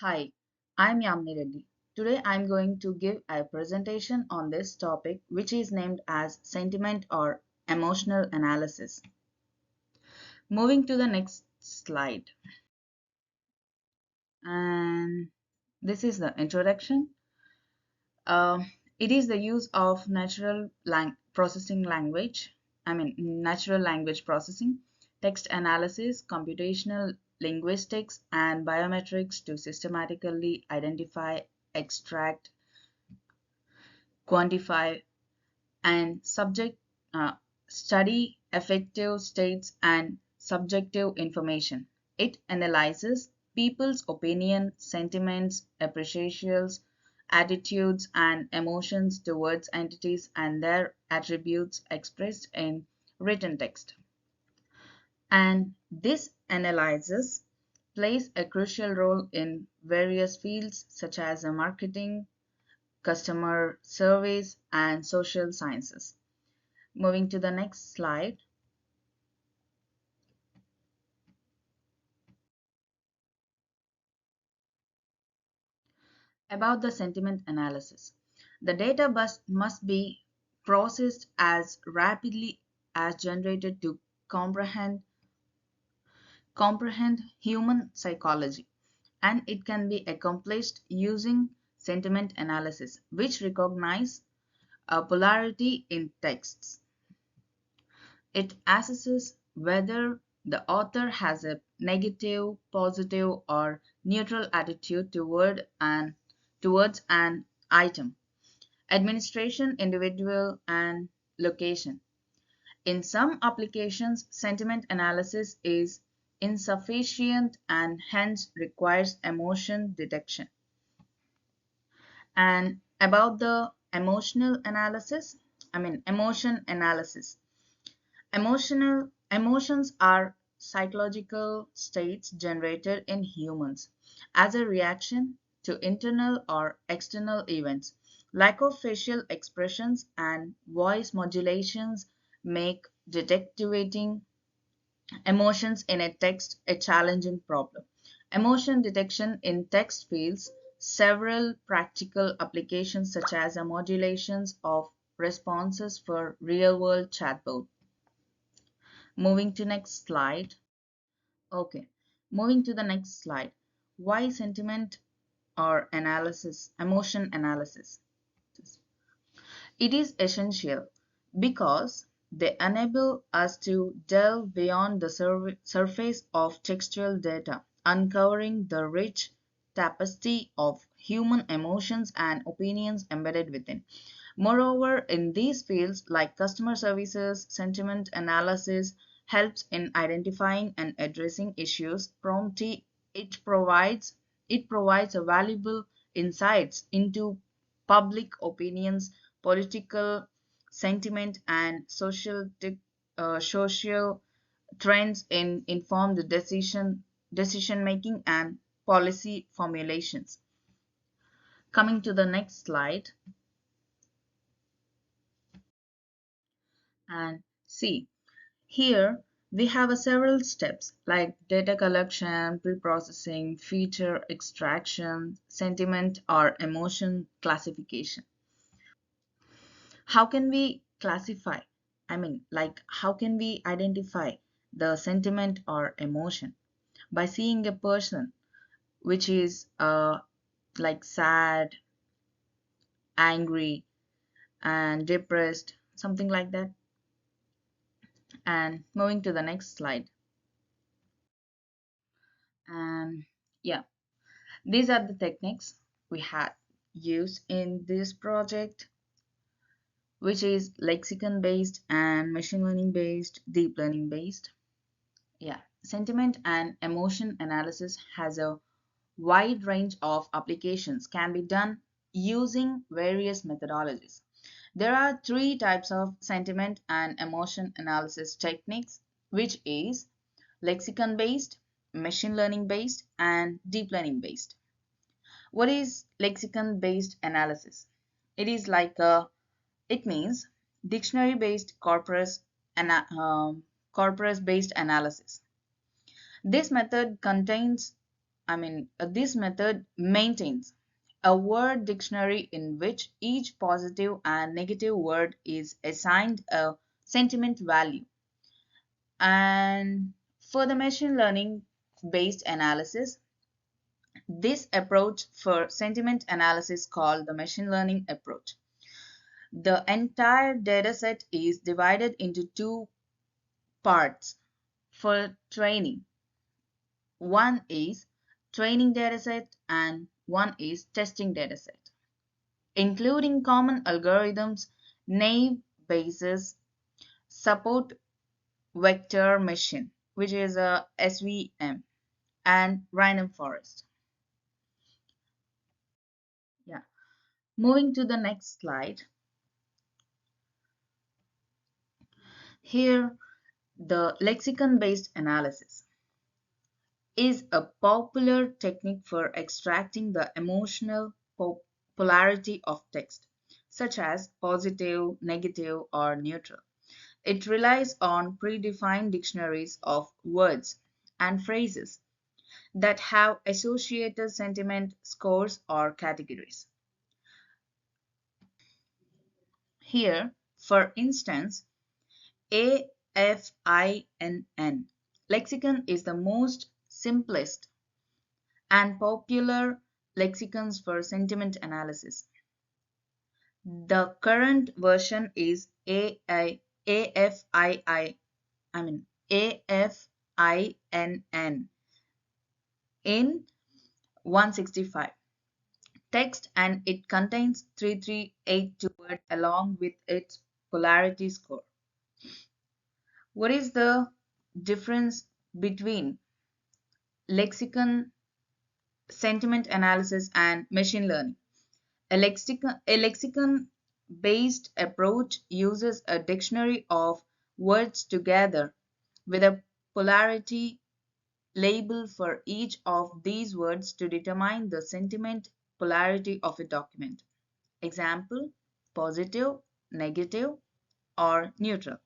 Hi, I'm Yamini Reddy. Today I'm going to give a presentation on this topic, which is named as sentiment or emotional analysis. Moving to the next slide. And this is the introduction. Uh, it is the use of natural language processing, text analysis, computational linguistics, and biometrics to systematically identify, extract, quantify, and study affective states and subjective information. It analyzes people's opinion, sentiments, appreciations, attitudes, and emotions towards entities and their attributes expressed in written text. And this analysis plays a crucial role in various fields such as marketing, customer service, and social sciences. Moving to the next slide. About the sentiment analysis. The data must be processed as rapidly as generated to comprehend, comprehend human psychology, and it can be accomplished using sentiment analysis, which recognize a polarity in texts. It assesses whether the author has a negative, positive, or neutral attitude towards an item, administration, individual, and location. In some applications, sentiment analysis is insufficient and hence requires emotion detection. And about the emotion analysis. Emotions are psychological states generated in humans as a reaction to internal or external events. Lack of facial expressions and voice modulations make detecting emotions in a text a challenging problem. Emotion detection in text fields several practical applications such as modulations of responses for real-world chatbot. Moving to next slide. Okay, moving to the next slide. Why sentiment or emotion analysis? It is essential because they enable us to delve beyond the surface of textual data, uncovering the rich tapestry of human emotions and opinions embedded within. Moreover, in these fields like customer services, sentiment analysis helps in identifying and addressing issues promptly. It provides a valuable insights into public opinions, political sentiment, and social trends in informed decision making and policy formulations. Coming to the next slide, and see here we have several steps like data collection, pre-processing, feature extraction, sentiment or emotion classification. How can we classify? How can we identify the sentiment or emotion? By seeing a person which is like sad, angry, and depressed, something like that. And moving to the next slide. And yeah, these are the techniques we had used in this project, which is lexicon based and machine learning based, deep learning based. Yeah, sentiment and emotion analysis has a wide range of applications, can be done using various methodologies. There are three types of sentiment and emotion analysis techniques, which is lexicon based, machine learning based, and deep learning based. What is lexicon based analysis? It is it means dictionary based corpus based analysis. This method contains this method maintains a word dictionary in which each positive and negative word is assigned a sentiment value. And for the machine learning based analysis, this approach for sentiment analysis called the machine learning approach. The entire dataset is divided into two parts for training. One is training dataset and one is testing dataset, including common algorithms, naive Bayes support vector machine, which is a SVM, and random forest. Yeah. Moving to the next slide. Here, the lexicon-based analysis is a popular technique for extracting the emotional polarity of text, such as positive, negative, or neutral. It relies on predefined dictionaries of words and phrases that have associated sentiment scores or categories. Here, for instance, AFINN lexicon is the most simplest and popular lexicons for sentiment analysis. The current version is AFINN in 165 text, and it contains 3382 words along with its polarity score. What is the difference between lexicon, sentiment analysis, and machine learning? A lexicon based approach uses a dictionary of words together with a polarity label for each of these words to determine the sentiment polarity of a document. Example, positive, negative, or neutral.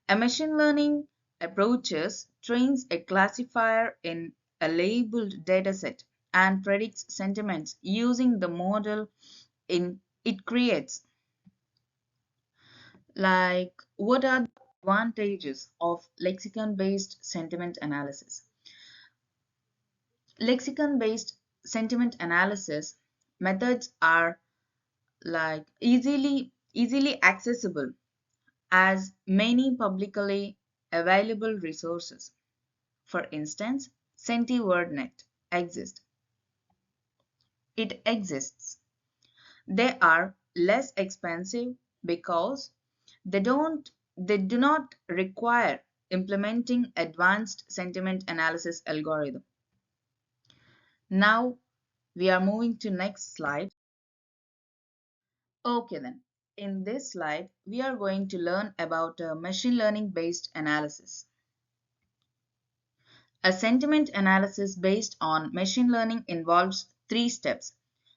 A machine learning approaches trains a classifier in a labeled dataset and predicts sentiments using the model it creates. Like, what are the advantages of lexicon-based sentiment analysis? Lexicon-based sentiment analysis methods are like easily accessible as many publicly available resources. For instance, SentiWordNet exists. It exists. They are less expensive because they do not require implementing advanced sentiment analysis algorithm. Now we are moving to next slide. Okay then. In this slide, we are going to learn about machine learning based analysis. A sentiment analysis based on machine learning involves three steps,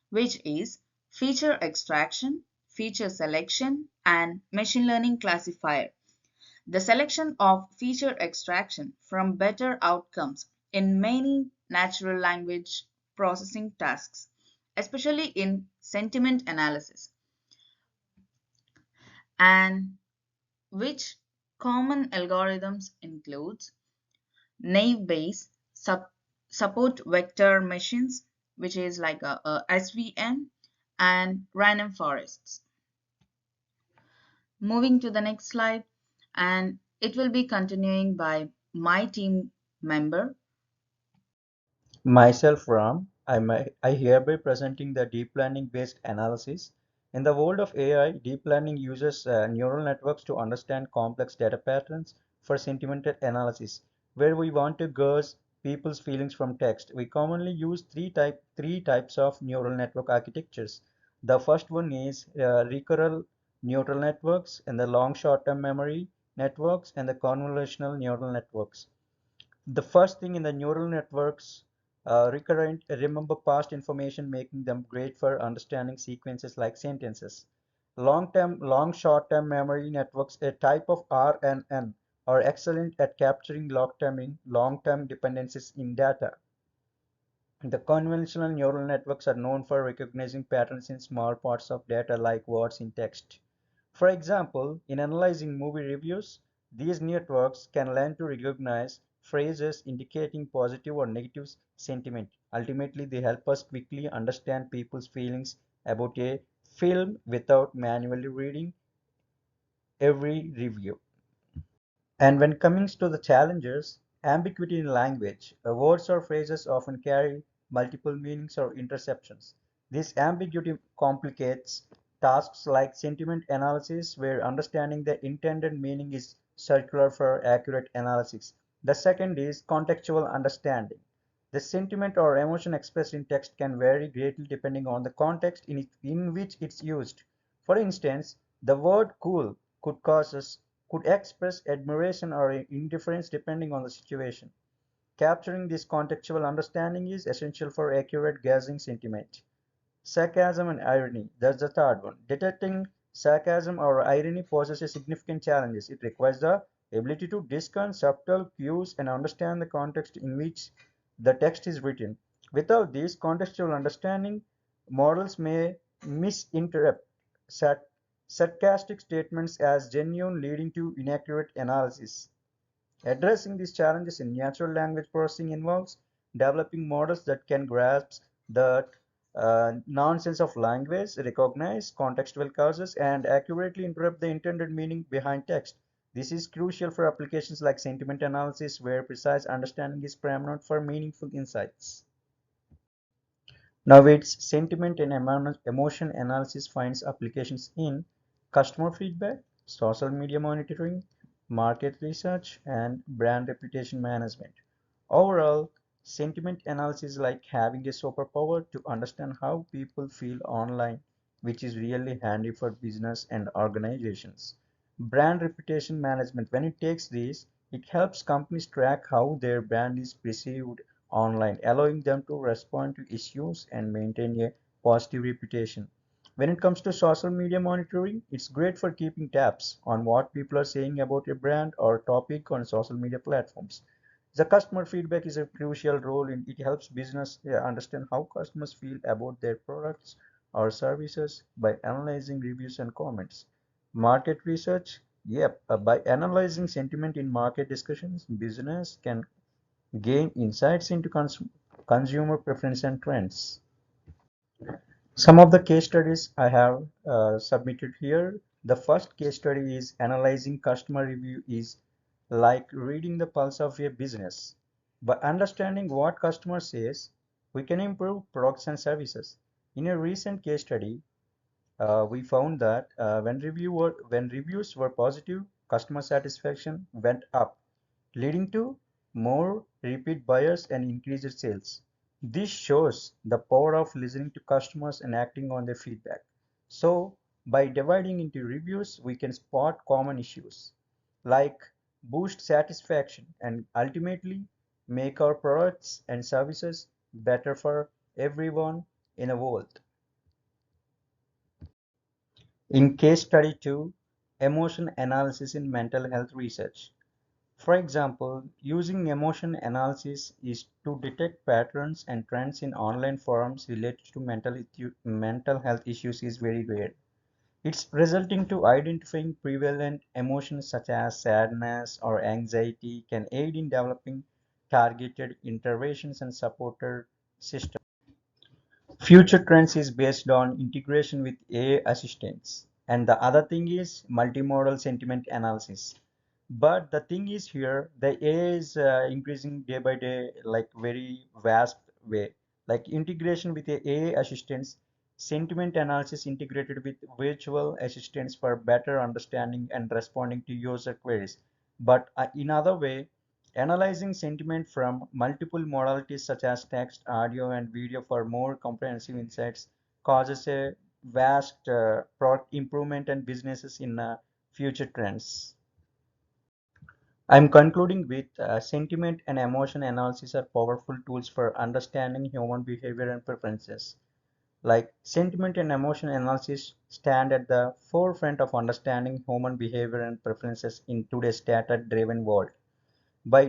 which is feature extraction, feature selection, and machine learning classifier. The selection of feature extraction from better outcomes in many natural language processing tasks, especially in sentiment analysis, and which common algorithms includes naive Bayes support vector machines, which is like a SVM, and random forests. Moving to the next slide, and it will be continuing by my team member. Myself, Ram, I hereby presenting the deep learning based analysis. In the world of AI, deep learning uses neural networks to understand complex data patterns for sentimental analysis. Where we want to gauge people's feelings from text, we commonly use three types of neural network architectures. The first one is recurrent neural networks, and the long short-term memory networks, and the convolutional neural networks. The first thing in the neural networks, recurrent remember past information, making them great for understanding sequences like sentences. Long short-term memory networks, a type of RNN, are excellent at capturing long-term dependencies in data. The conventional neural networks are known for recognizing patterns in small parts of data like words in text. For example, in analyzing movie reviews, these networks can learn to recognize phrases indicating positive or negative sentiment. Ultimately, they help us quickly understand people's feelings about a film without manually reading every review. And when coming to the challenges, ambiguity in language, words or phrases often carry multiple meanings or interceptions. This ambiguity complicates tasks like sentiment analysis, where understanding the intended meaning is circular for accurate analysis. The second is contextual understanding. The sentiment or emotion expressed in text can vary greatly depending on the context in which it's used. For instance, the word cool could cause us could express admiration or indifference depending on the situation. Capturing this contextual understanding is essential for accurate gauging sentiment. Sarcasm and irony, that's the third one. Detecting sarcasm or irony poses a significant challenge. It requires the ability to discern subtle cues and understand the context in which the text is written. Without this contextual understanding, models may misinterpret sar- sarcastic statements as genuine, leading to inaccurate analysis. Addressing these challenges in natural language processing involves developing models that can grasp the nonsense of language, recognize contextual causes, and accurately interpret the intended meaning behind text. This is crucial for applications like sentiment analysis, where precise understanding is paramount for meaningful insights. Now, its sentiment and emotion analysis finds applications in customer feedback, social media monitoring, market research, and brand reputation management. Overall, sentiment analysis is like having a superpower to understand how people feel online, which is really handy for business and organizations. Brand reputation management, when it takes this, it helps companies track how their brand is perceived online, allowing them to respond to issues and maintain a positive reputation. When it comes to social media monitoring, it's great for keeping tabs on what people are saying about a brand or topic on social media platforms. The customer feedback is a crucial role in it helps business understand how customers feel about their products or services by analyzing reviews and comments. Market research, yep, by analyzing sentiment in market discussions, business can gain insights into consumer preference and trends. Some of the case studies I have submitted here. The first case study is analyzing customer review is like reading the pulse of a business. By understanding what customer says, we can improve products and services. In a recent case study, we found that when reviews were positive, customer satisfaction went up, leading to more repeat buyers and increased sales. This shows the power of listening to customers and acting on their feedback. So, by dividing into reviews, we can spot common issues like boost satisfaction and ultimately make our products and services better for everyone in the world. In case study 2, emotion analysis in mental health research. For example, using emotion analysis is to detect patterns and trends in online forums related to mental health issues is very rare. It's resulting to identifying prevalent emotions such as sadness or anxiety can aid in developing targeted interventions and supported systems. Future trends is based on integration with AI assistants. And the other thing is multimodal sentiment analysis. But the thing is here, the AI is increasing day by day, like very vast way. Like integration with the AI assistants, sentiment analysis integrated with virtual assistants for better understanding and responding to user queries. But in other way, analyzing sentiment from multiple modalities such as text, audio, and video for more comprehensive insights causes a vast product improvement and businesses in future trends. I'm concluding with sentiment and emotion analysis are powerful tools for understanding human behavior and preferences. Like sentiment and emotion analysis stand at the forefront of understanding human behavior and preferences in today's data driven world. By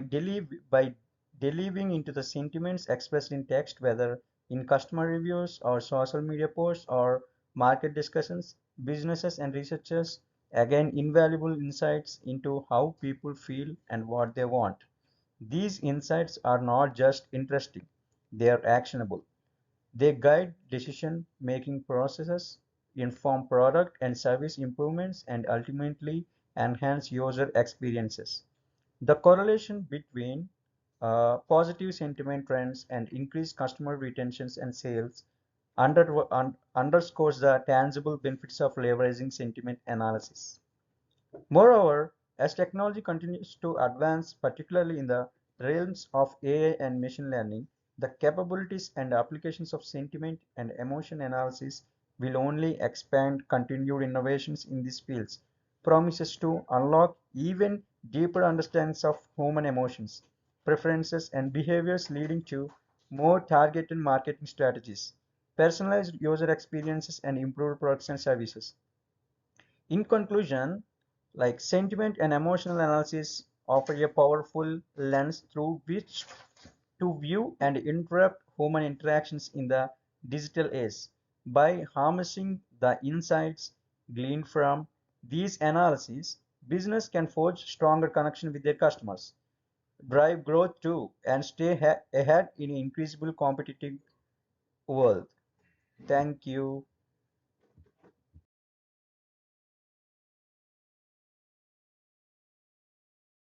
delving into the sentiments expressed in text, whether in customer reviews or social media posts or market discussions. Businesses and researchers again invaluable insights into how people feel and what they want. These insights are not just interesting, they are actionable. They guide decision-making processes, inform product and service improvements, and ultimately enhance user experiences. The correlation between positive sentiment trends and increased customer retentions and sales underscores the tangible benefits of leveraging sentiment analysis. Moreover, as technology continues to advance, particularly in the realms of AI and machine learning, the capabilities and applications of sentiment and emotion analysis will only expand. Continued innovations in these fields promises to unlock even deeper understandings of human emotions, preferences, and behaviors, leading to more targeted marketing strategies, personalized user experiences, and improved products and services. In conclusion, like sentiment and emotional analysis offer a powerful lens through which to view and interrupt human interactions in the digital age. By harnessing the insights gleaned from these analyses, business can forge stronger connection with their customers, drive growth too, and stay ahead in an increasingly competitive world. Thank you.